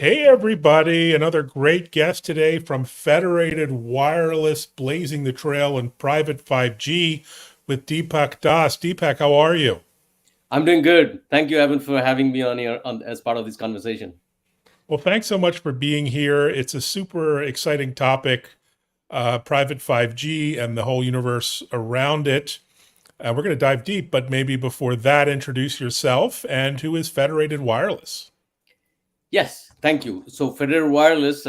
Hey, everybody. Another great guest today from Federated Wireless, blazing the trail in private 5G with Deepak Das. Deepak, how are you? I'm doing good. Thank you, Evan, for having me on here as part of this conversation. Well, thanks so much for being here. It's a super exciting topic, private 5G and the whole universe around it. We're going to dive deep, but maybe before that, introduce yourself and who is Federated Wireless. Yes, thank you. So, Federated Wireless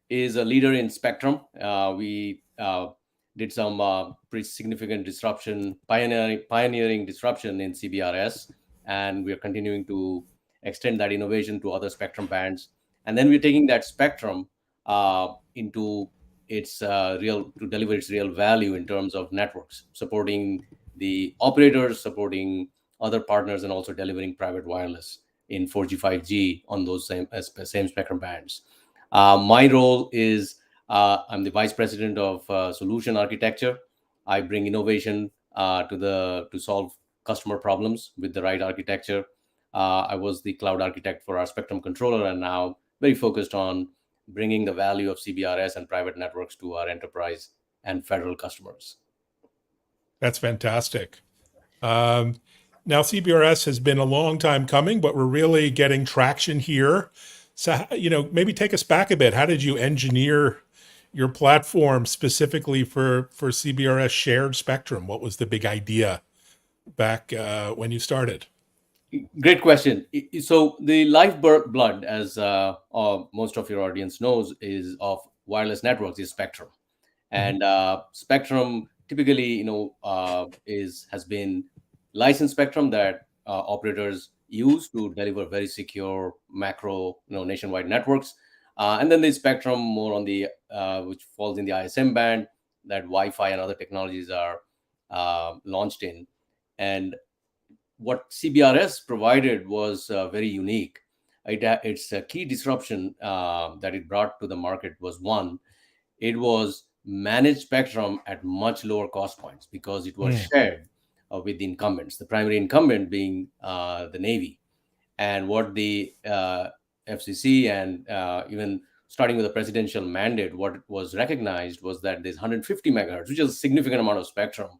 is a leader in spectrum. We did some pretty significant disruption, pioneering disruption in CBRS, and we are continuing to extend that innovation to other spectrum bands. And then we're taking that spectrum into its real to deliver its real value in terms of networks, supporting the operators, supporting other partners, and also delivering private wireless in 4G, 5G on those same spectrum bands. My role is I'm the vice president of solution architecture. I bring innovation to solve customer problems with the right architecture. I was the cloud architect for our spectrum controller, and now very focused on bringing the value of CBRS and private networks to our enterprise and federal customers. That's fantastic. Um, Now, CBRS has been a long time coming, but we're really getting traction here. So, maybe take us back a bit. How did you engineer your platform specifically for CBRS shared spectrum? What was the big idea back when you started? Great question. So the lifeblood, as most of your audience knows, is of wireless networks is spectrum, Mhm. and spectrum typically, is has been licensed spectrum that operators use to deliver very secure macro, nationwide networks, and then the spectrum more on the which falls in the ISM band that Wi-Fi and other technologies are launched in, and what CBRS provided was very unique. Its a key disruption that it brought to the market was one, it was managed spectrum at much lower cost points because it was Mm. shared with the incumbents, the primary incumbent being the Navy. And what the FCC and even starting with a presidential mandate, what was recognized was that there's 150 megahertz, which is a significant amount of spectrum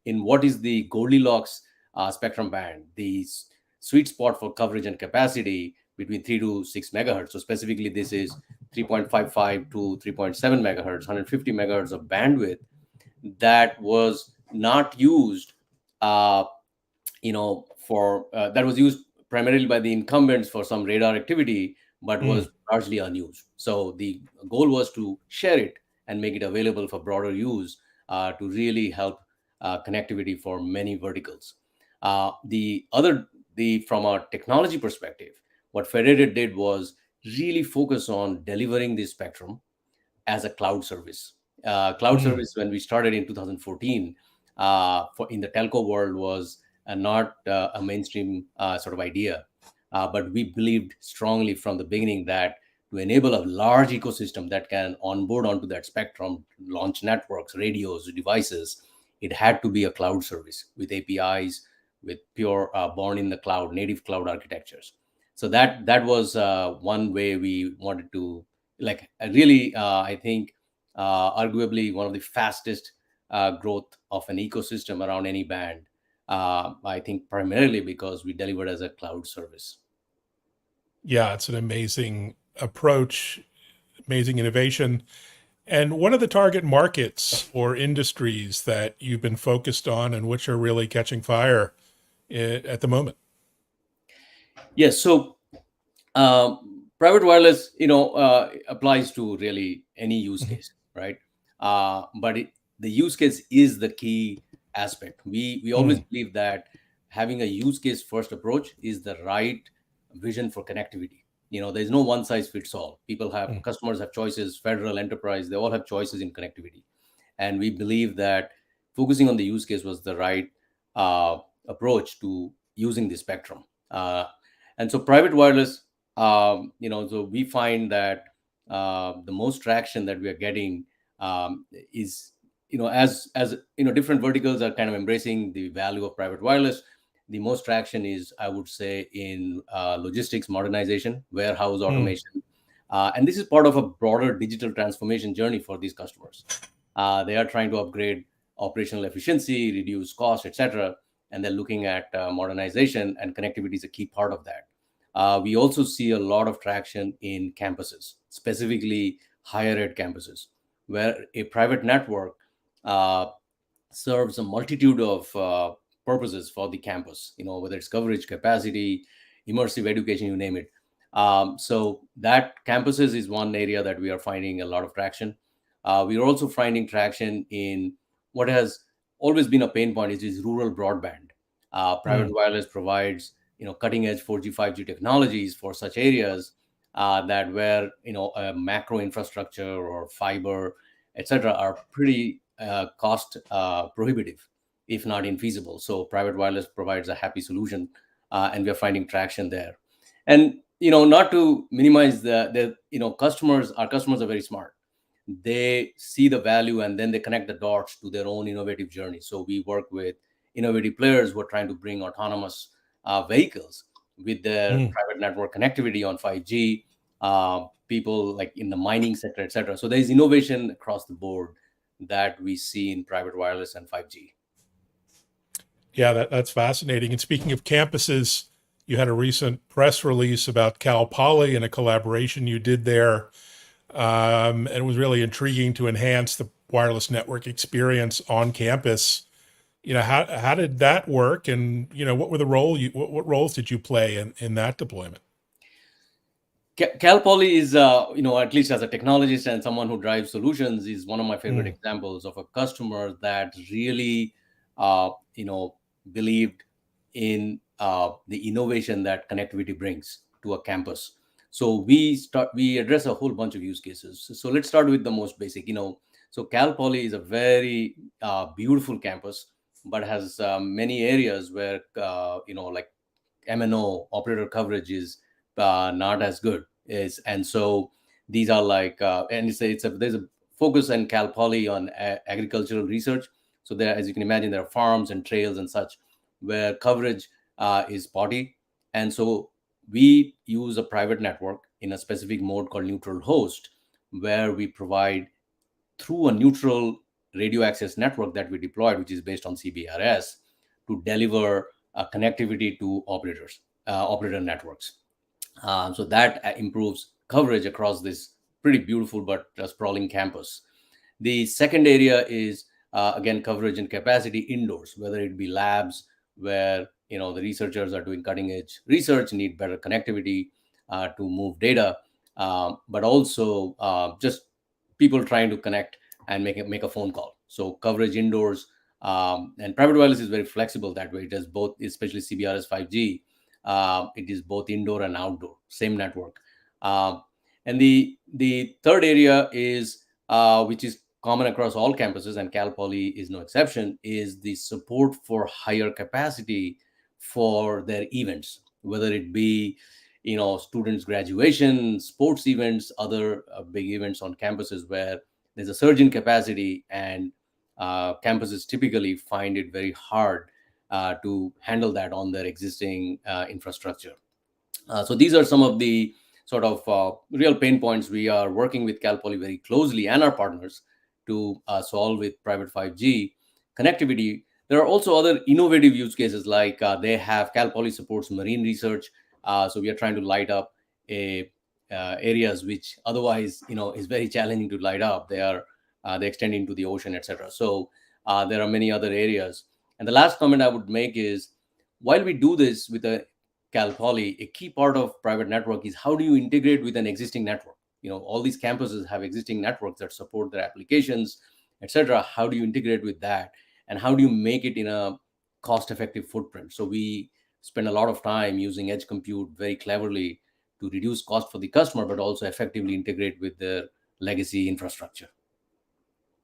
in what is the Goldilocks spectrum band, the sweet spot for coverage and capacity between 3 to 6 megahertz. So specifically, this is 3.55 to 3.7 megahertz, 150 megahertz of bandwidth that was not used, uh, for that was used primarily by the incumbents for some radar activity, but Mm. was largely unused. So the goal was to share it and make it available for broader use to really help connectivity for many verticals. The other, the from a technology perspective, what Federated did was really focus on delivering this spectrum as a cloud service. Cloud Mm. service, when we started in 2014, for in the telco world, was not a mainstream sort of idea. But we believed strongly from the beginning that to enable a large ecosystem that can onboard onto that spectrum, launch networks, radios, devices, it had to be a cloud service with APIs, with pure born in the cloud, native cloud architectures. So that was one way we wanted to, like, really, I think, arguably one of the fastest growth of an ecosystem around any band. I think primarily because we delivered as a cloud service. Yeah, it's an amazing approach, amazing innovation. And what are the target markets or industries that you've been focused on and which are really catching fire at the moment? Yes. So private wireless, applies to really any use Mhm. case, right? But the use case is the key aspect. We always Mm. believe that having a use case first approach is the right vision for connectivity. There's no one size fits all. Mm. Customers have choices, federal, enterprise, they all have choices in connectivity, and we believe that focusing on the use case was the right uh, approach to using the spectrum. And so private wireless, so we find that the most traction that we are getting is, as different verticals are kind of embracing the value of private wireless. The most traction is, I would say, in logistics modernization, warehouse Mm. automation, And this is part of a broader digital transformation journey for these customers. They are trying to upgrade operational efficiency, reduce cost, etc. And they're looking at modernization, and connectivity is a key part of that. We also see a lot of traction in campuses, specifically higher ed campuses, where a private network uh, serves a multitude of purposes for the campus, whether it's coverage, capacity, immersive education, you name it. So that campuses is one area that we are finding a lot of traction. We are also finding traction in what has always been a pain point, which is rural broadband. Private Mm. wireless provides cutting edge 4G 5G technologies for such areas that where macro infrastructure or fiber, etc., are pretty cost prohibitive, if not infeasible. So private wireless provides a happy solution, and we are finding traction there. And not to minimize the customers. Our customers are very smart. They see the value and then they connect the dots to their own innovative journey. So we work with innovative players who are trying to bring autonomous vehicles with their Mm. private network connectivity on 5G. People like in the mining sector, etc. So there is innovation across the board that we see in private wireless and 5G. Yeah, that's fascinating. And speaking of campuses, you had a recent press release about Cal Poly and a collaboration you did there. And it was really intriguing to enhance the wireless network experience on campus. How did that work? And, what were the what roles did you play in that deployment? Cal Poly is, at least as a technologist and someone who drives solutions, is one of my favorite Mm. examples of a customer that really, uh, you know, believed in the innovation that connectivity brings to a campus. So we address a whole bunch of use cases. So let's start with the most basic. So Cal Poly is a very beautiful campus, but has many areas where like MNO operator coverage is not as good. And so these are like and there's a focus in Cal Poly on agricultural research. So there, as you can imagine, there are farms and trails and such where coverage is spotty, and so we use a private network in a specific mode called neutral host, where we provide through a neutral radio access network that we deployed, which is based on CBRS, to deliver connectivity to operator networks. So that improves coverage across this pretty beautiful but sprawling campus. The second area is again coverage and capacity indoors, whether it be labs where the researchers are doing cutting edge research, need better connectivity to move data, but also just people trying to connect and make a phone call. So coverage indoors, and private wireless is very flexible that way. It does both, especially CBRS 5G. It is both indoor and outdoor, same network. Uh, and the third area is which is common across all campuses, and Cal Poly is no exception, is the support for higher capacity for their events, whether it be students graduation, sports events, other big events on campuses where there's a surge in capacity, and campuses typically find it very hard to handle that on their existing infrastructure. So these are some of the sort of real pain points we are working with Cal Poly very closely and our partners to solve with private 5G connectivity. There are also other innovative use cases like they have Cal Poly supports marine research. So we are trying to light up a areas which otherwise is very challenging to light up. They extend into the ocean, etc. So there are many other areas. And the last comment I would make is, while we do this with a Cal Poly, a key part of private network is how do you integrate with an existing network? All these campuses have existing networks that support their applications, etc. How do you integrate with that, and how do you make it in a cost-effective footprint? So we spend a lot of time using edge compute very cleverly to reduce cost for the customer, but also effectively integrate with their legacy infrastructure.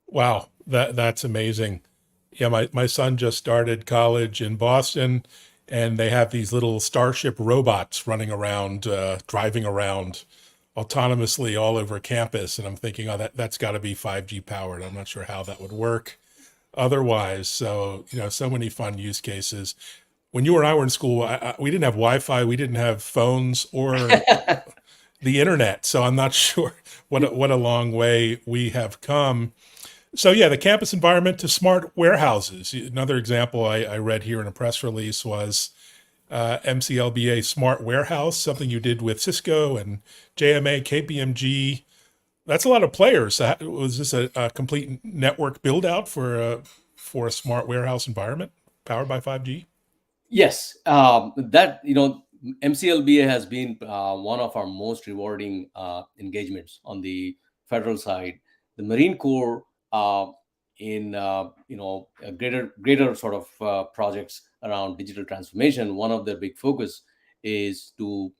Wow, that's amazing. Yeah, my son just started college in Boston, and they have these little Starship robots running around, driving around autonomously all over campus. And I'm thinking, oh, that's got to be 5G powered. I'm not sure how that would work otherwise. So, so many fun use cases. When you and I were in school, we didn't have Wi-Fi, we didn't have phones, or the internet. So I'm not sure what a long way we have come. So yeah, the campus environment to smart warehouses. Another example I read here in a press release was MCLBA Smart Warehouse, something you did with Cisco and JMA, KPMG. That's a lot of players. Was this a complete network build out for a smart warehouse environment powered by 5G? Yes, that MCLBA has been one of our most rewarding engagements on the federal side. The Marine Corps, in a greater sort of projects around digital transformation, one of their big focus is to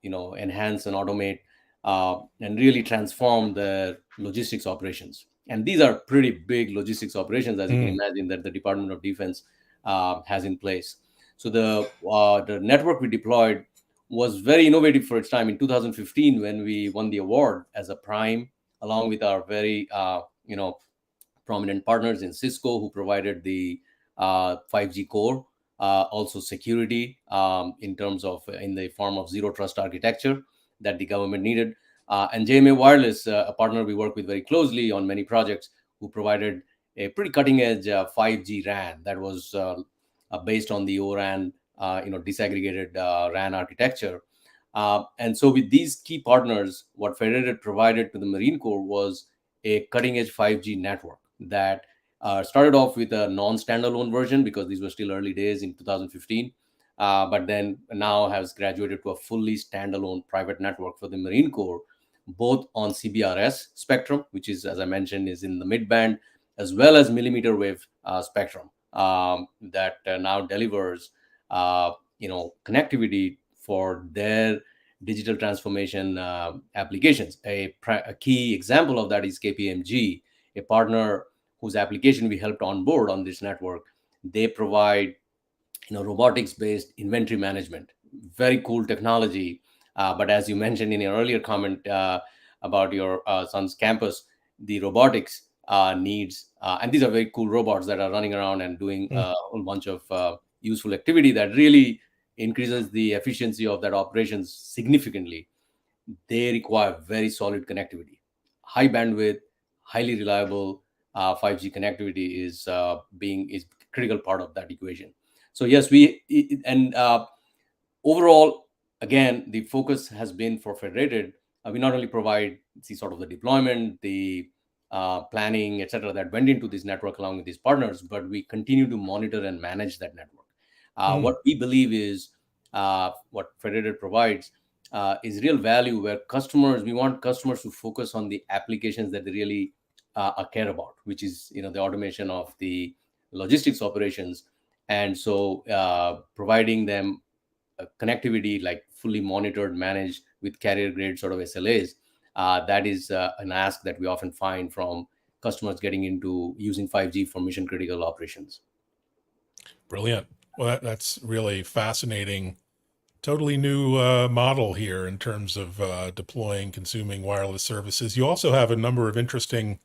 enhance and automate and really transform their logistics operations. And these are pretty big logistics operations, as you can Mm, imagine, that the Department of Defense has in place. So the network we deployed was very innovative for its time in 2015 when we won the award as a prime, along with our very prominent partners in Cisco, who provided the 5G core, also security in terms of in the form of zero trust architecture that the government needed, and JMA Wireless, a partner we work with very closely on many projects, who provided a pretty cutting edge 5G RAN that was based on the ORAN, disaggregated RAN architecture. And so, with these key partners, what Federated provided to the Marine Corps was a cutting edge 5G network that started off with a non standalone version because these were still early days in 2015. But then now has graduated to a fully standalone private network for the Marine Corps, both on CBRS spectrum, which is, as I mentioned, is in the mid band, as well as millimeter wave spectrum that now delivers, connectivity for their digital transformation applications. A key example of that is KPMG, a partner whose application we helped onboard on this network. They provide robotics based inventory management. Very cool technology. But as you mentioned in your earlier comment about your son's campus, the robotics needs, and these are very cool robots that are running around and doing mm, a whole bunch of useful activity that really increases the efficiency of that operations significantly. They require very solid connectivity, high bandwidth, highly reliable 5G connectivity is critical part of that equation. So yes, and overall, again, the focus has been for Federated. We not only provide the sort of the deployment, the planning, etc., that went into this network along with these partners, but we continue to monitor and manage that network. mm. What we believe is what Federated provides is real value, where we want customers to focus on the applications that they really care about, which is the automation of the logistics operations. And so providing them connectivity like fully monitored, managed with carrier grade sort of SLAs. That is an ask that we often find from customers getting into using 5G for mission critical operations. Brilliant. Well, that's really fascinating. Totally new model here in terms of deploying, consuming wireless services. You also have a number of interesting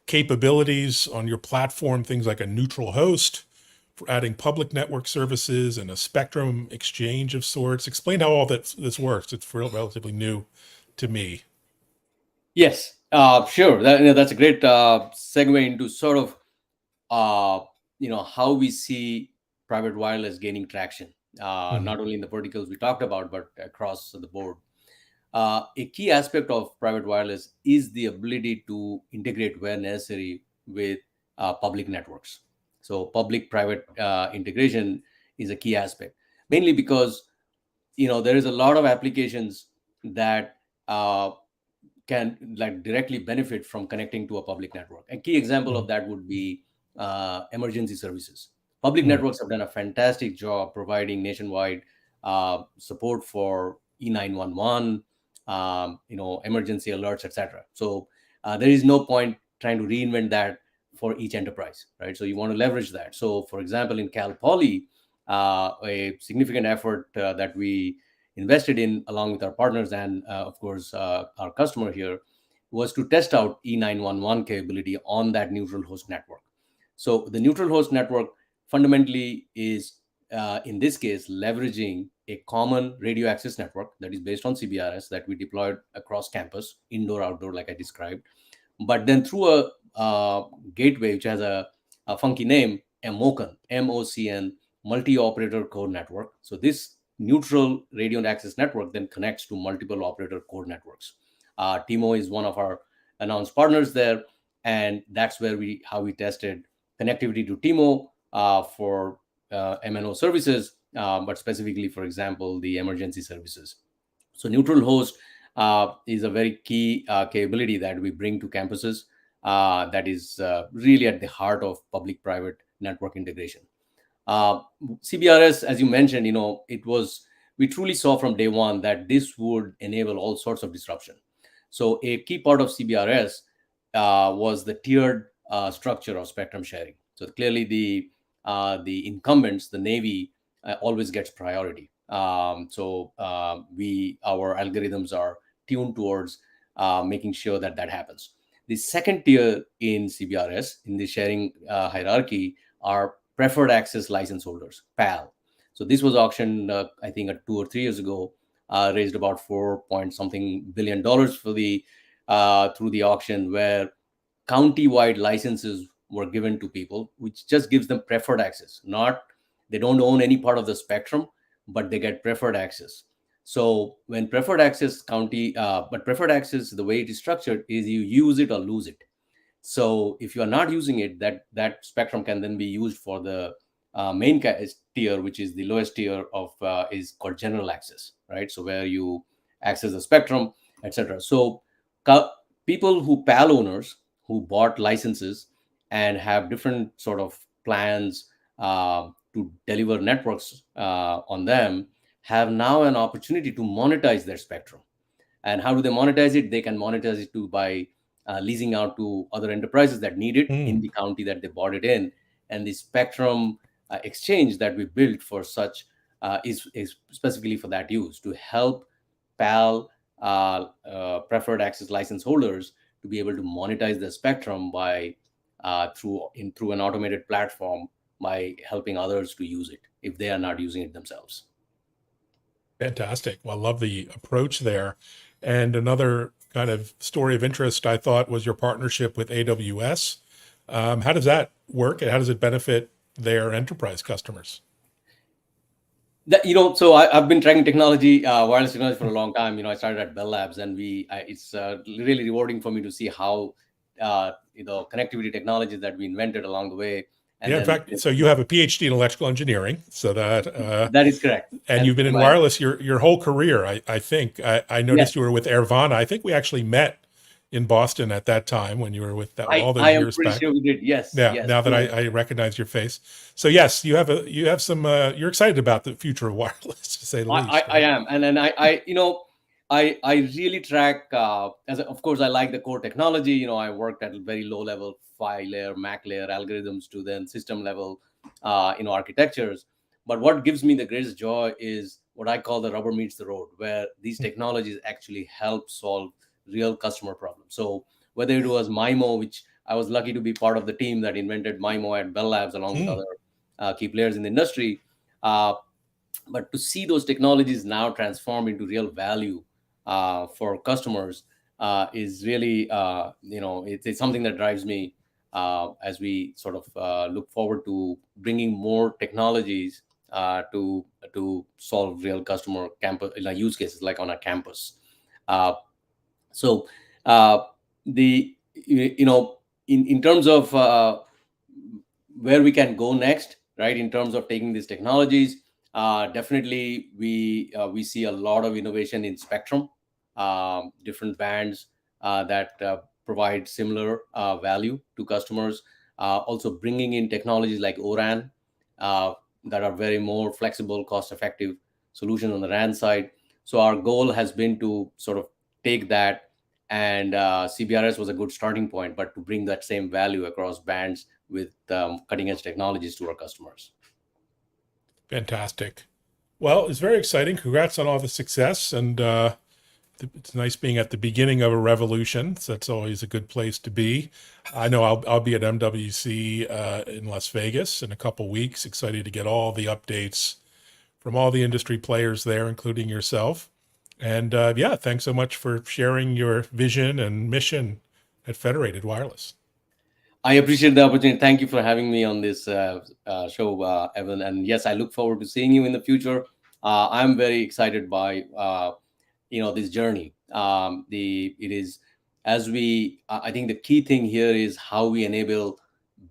capabilities on your platform, things like a neutral host for adding public network services and a spectrum exchange of sorts. Explain how all this works. It's relatively new to me. Yes, sure. That's a great segue into sort of how we see private wireless gaining traction, Mhm. not only in the verticals we talked about, but across the board. A key aspect of private wireless is the ability to integrate where necessary with public networks. So public-private integration is a key aspect, mainly because there is a lot of applications that can like directly benefit from connecting to a public network. A key example of Mm, that would be emergency services. Public mm, networks have done a fantastic job providing nationwide support for E911, emergency alerts, etc. So there is no point trying to reinvent that for each enterprise, right? So you want to leverage that. So, for example, in Cal Poly, a significant effort that we invested in along with our partners and of course our customer here was to test out E911 capability on that neutral host network. So the neutral host network fundamentally is in this case, leveraging a common radio access network that is based on CBRS that we deployed across campus, indoor, outdoor, like I described. But then through a gateway, which has a funky name, MOCN, MOCN, multi-operator core network. So this neutral radio access network then connects to multiple operator core networks. TMO is one of our announced partners there, and that's where how we tested connectivity to TMO for MNO services, but specifically, for example, the emergency services. So neutral host is a very key capability that we bring to campuses that is really at the heart of public-private network integration. CBRS, as you mentioned, we truly saw from day one that this would enable all sorts of disruption. So a key part of CBRS was the tiered structure of spectrum sharing. So clearly the incumbents, the Navy, always gets priority. So our algorithms are tuned towards making sure that happens. The second tier in CBRS, in the sharing hierarchy, are preferred access license holders, PAL. So this was auctioned, I think, 2 or 3 years ago, raised about $4 billion for through the auction, where county-wide licenses were given to people, which just gives them preferred access. They don't own any part of the spectrum, but they get preferred access. So when preferred access but preferred access, the way it is structured is you use it or lose it. So if you are not using it, that spectrum can then be used for the main tier, which is the lowest tier of is called general access, right? So where you access the spectrum, etc. So people PAL owners who bought licenses and have different sort of plans to deliver networks on them have now an opportunity to monetize their spectrum. And how do they monetize it? They can monetize it by leasing out to other enterprises that need it in the county that they bought it in. And the spectrum exchange that we built for such is specifically for that use, to help PAL preferred access license holders to be able to monetize the spectrum by through an automated platform, by helping others to use it if they are not using it themselves. Fantastic. Well, I love the approach there. And another kind of story of interest, I thought, was your partnership with AWS. How does that work, and how does it benefit their enterprise customers? So I've been tracking technology, wireless technology for a long time. I started at Bell Labs, and it's really rewarding for me to see how connectivity technologies that we invented along the way. And in fact, so you have a PhD in electrical engineering, so that is correct. And you've been in wireless your whole career, I think. I noticed you were with Airvana. I think we actually met in Boston at that time when you were with that all those years back. I am pretty sure we did. Yes. Yeah. Yes. Now that I recognize your face, so yes, you have some. You're excited about the future of wireless, to say the least. I am, and I really track. Of course, I like the core technology. I worked at a very low level, PHY layer, MAC layer algorithms to then system level, architectures. But what gives me the greatest joy is what I call the rubber meets the road, where these technologies actually help solve real customer problems. So whether it was MIMO, which I was lucky to be part of the team that invented MIMO at Bell Labs, along with other key players in the industry. But to see those technologies now transform into real value for customers is really, it's something that drives me as we sort of look forward to bringing more technologies to solve real customer campus use cases, like on a campus. So in terms of where we can go next, right? In terms of taking these technologies, definitely we see a lot of innovation in spectrum, different bands that provide similar value to customers. Also bringing in technologies like ORAN that are very more flexible, cost-effective solution on the RAN side. So our goal has been to sort of take that, and CBRS was a good starting point, but to bring that same value across bands with cutting-edge technologies to our customers. Fantastic. Well, it's very exciting. Congrats on all the success, and it's nice being at the beginning of a revolution. So that's always a good place to be. I know I'll be at MWC in Las Vegas in a couple weeks. Excited to get all the updates from all the industry players there, including yourself. And yeah, thanks so much for sharing your vision and mission at Federated Wireless. I appreciate the opportunity. Thank you for having me on this show, Evan. And yes, I look forward to seeing you in the future. I'm very excited by this journey. The it is as we I think the key thing here is how we enable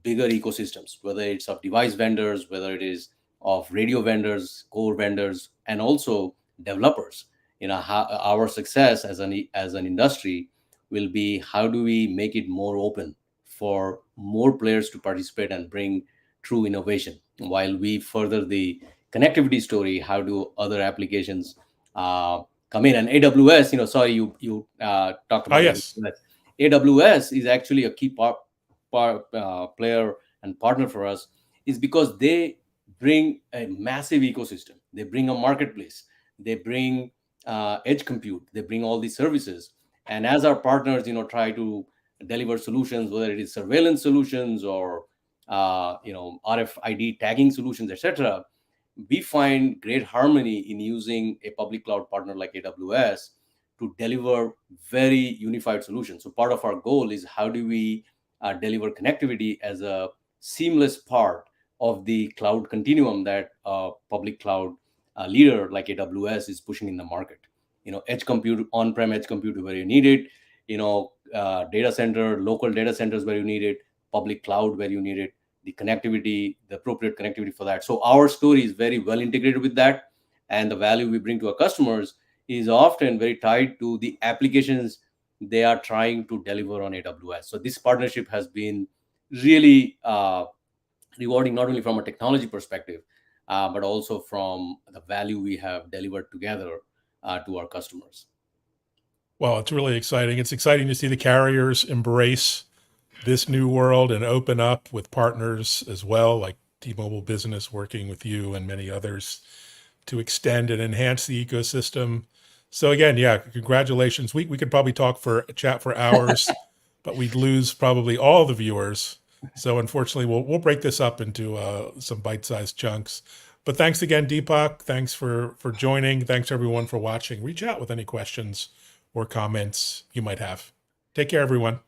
bigger ecosystems, whether it's of device vendors, whether it is of radio vendors, core vendors, and also developers. How our success as an industry will be how do we make it more open for more players to participate and bring true innovation while we further the connectivity story. How do other applications come in? And AWS, sorry, you talked Ah, about yes. AWS. AWS is actually a key player and partner for us, is because they bring a massive ecosystem. They bring a marketplace. They bring edge compute. They bring all these services. And as our partners, try to deliver solutions, whether it is surveillance solutions or RFID tagging solutions, etc., we find great harmony in using a public cloud partner like AWS to deliver very unified solutions. So part of our goal is how do we deliver connectivity as a seamless part of the cloud continuum that public cloud leader like AWS is pushing in the market. Edge compute, on-prem edge compute where you need it, data center, local data centers where you need it, public cloud where you need it, the connectivity, the appropriate connectivity for that. So our story is very well integrated with that, and the value we bring to our customers is often very tied to the applications they are trying to deliver on AWS. So this partnership has been really rewarding, not only from a technology perspective, but also from the value we have delivered together to our customers. Well, it's really exciting. It's exciting to see the carriers embrace this new world and open up with partners as well, like T-Mobile Business working with you and many others to extend and enhance the ecosystem. So again, yeah, congratulations. We could probably talk for chat for hours, but we'd lose probably all the viewers. So unfortunately, we'll break this up into some bite-sized chunks. But thanks again, Deepak. Thanks for joining. Thanks everyone for watching. Reach out with any questions or comments you might have. Take care, everyone.